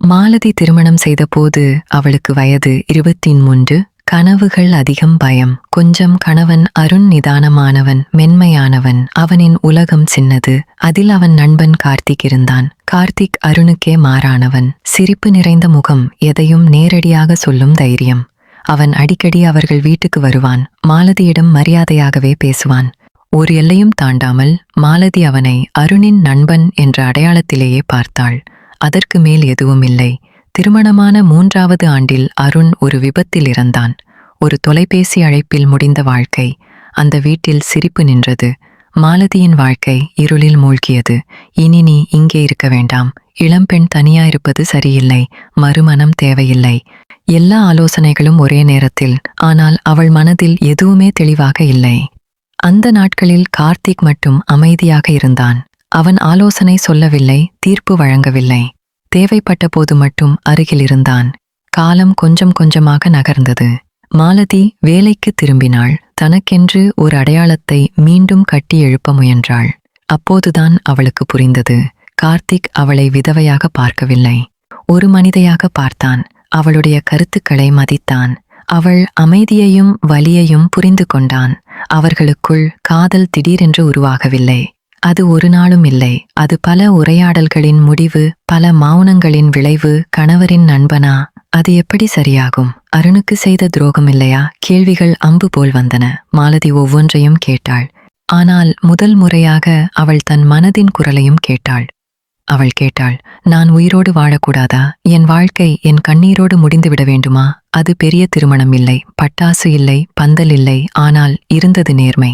மாலதி திருமணம் செய்தபோது அவளுக்கு வயது 23. கனவுகள் அதிகம், பயம் கொஞ்சம். கணவன் அருண் நிதானமானவன், மென்மையானவன். அவனின் உலகம் சின்னது. அதில் அவன் நண்பன் கார்த்திக் இருந்தான். கார்த்திக் அருணுக்கே மாறானவன். சிரிப்பு நிறைந்த முகம், எதையும் நேரடியாக சொல்லும் தைரியம். அவன் அடிக்கடி அவர்கள் வீட்டுக்கு வருவான். மாலதியிடம் மரியாதையாகவே பேசுவான். ஒரு எல்லையும் தாண்டாமல் மாலதி அவனை அருணின் நண்பன் என்ற அடையாளத்திலேயே பார்த்தாள். அதற்கு மேல் எதுவும் இல்லை. திருமணமான 3வது ஆண்டில் அருண் ஒரு விபத்தில் இறந்தான். ஒரு தொலைபேசி அழைப்பில் முடிந்த வாழ்க்கை. அந்த வீட்டில் சிரிப்பு நின்றது. மாலதியின் வாழ்க்கை இருளில் மூழ்கியது. இனி நீ இங்கே இருக்க வேண்டாம். இளம்பெண் தனியாயிருப்பது சரியில்லை. மறுமணம் தேவையில்லை. எல்லா ஆலோசனைகளும் ஒரே நேரத்தில். ஆனால் அவள் மனதில் எதுவுமே தெளிவாக இல்லை. அந்த நாட்களில் கார்த்திக் மட்டும் அமைதியாக இருந்தான். அவன் ஆலோசனை சொல்லவில்லை, தீர்ப்பு வழங்கவில்லை. தேவைப்பட்ட போது மட்டும் அருகில் இருந்தான். காலம் கொஞ்சம் கொஞ்சமாக நகர்ந்தது. மாலதி வேலைக்கு திரும்பினாள். தனக்கென்று ஒரு அடையாளத்தை மீண்டும் கட்டி எழுப்ப முயன்றாள். அப்போதுதான் அவளுக்கு புரிந்தது, கார்த்திக் அவளை விதவையாக பார்க்கவில்லை, ஒரு மனிதையாக பார்த்தான். அவளுடைய கருத்துக்களை மதித்தான். அவள் அமைதியையும் வலியையும் புரிந்து கொண்டான். அவர்களுக்குள் காதல் திடீரென்று உருவாகவில்லை. அது ஒரு நாளும் இல்லை. அது பல உரையாடல்களின் முடிவு, பல மௌனங்களின் விளைவு. கணவரின் நண்பனா? அது எப்படி சரியாகும்? அருணுக்கு செய்த துரோகம் இல்லையா? கேள்விகள் அம்பு போல் வந்தன. மாலதி ஒவ்வொன்றையும் கேட்டாள். ஆனால் முதல் முறையாக அவள் தன் மனதின் குரலையும் கேட்டாள். அவள் கேட்டாள், நான் உயிரோடு வாழக்கூடாதா? என் வாழ்க்கை என் கண்ணீரோடு முடிந்துவிட வேண்டுமா? அது பெரிய திருமணம் இல்லை, பட்டாசு இல்லை, பந்தல் இல்லை. ஆனால் இருந்தது நேர்மை,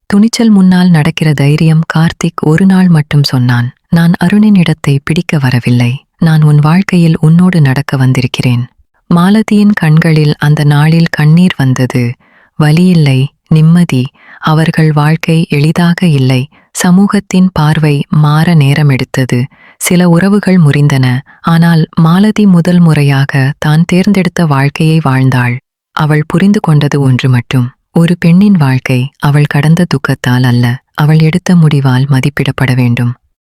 துணிச்சல். முன்னால் நடக்கிற தைரியம். கார்த்திக் ஒரு நாள் மட்டும் சொன்னான், நான் அருணின் இடத்தை பிடிக்க வரவில்லை. நான் உன் வாழ்க்கையில் உன்னோடு நடக்க வந்திருக்கிறேன். மாலதியின் கண்களில் அந்த நாளில் கண்ணீர் வந்தது. வலியில்லை, நிம்மதி. அவர்கள் வாழ்க்கை எளிதாக இல்லை. சமூகத்தின் பார்வை மாற நேரம் எடுத்தது. சில உறவுகள் முறிந்தன. ஆனால் மாலதி முதல் முறையாக தான் தேர்ந்தெடுத்த வாழ்க்கையை வாழ்ந்தாள். அவள் புரிந்து கொண்டது ஒன்று மட்டும், ஒரு பெண்ணின் வாழ்க்கை அவள் கடந்த துக்கத்தால் அல்ல, அவள் எடுத்த முடிவால் மதிப்பிடப்பட வேண்டும்.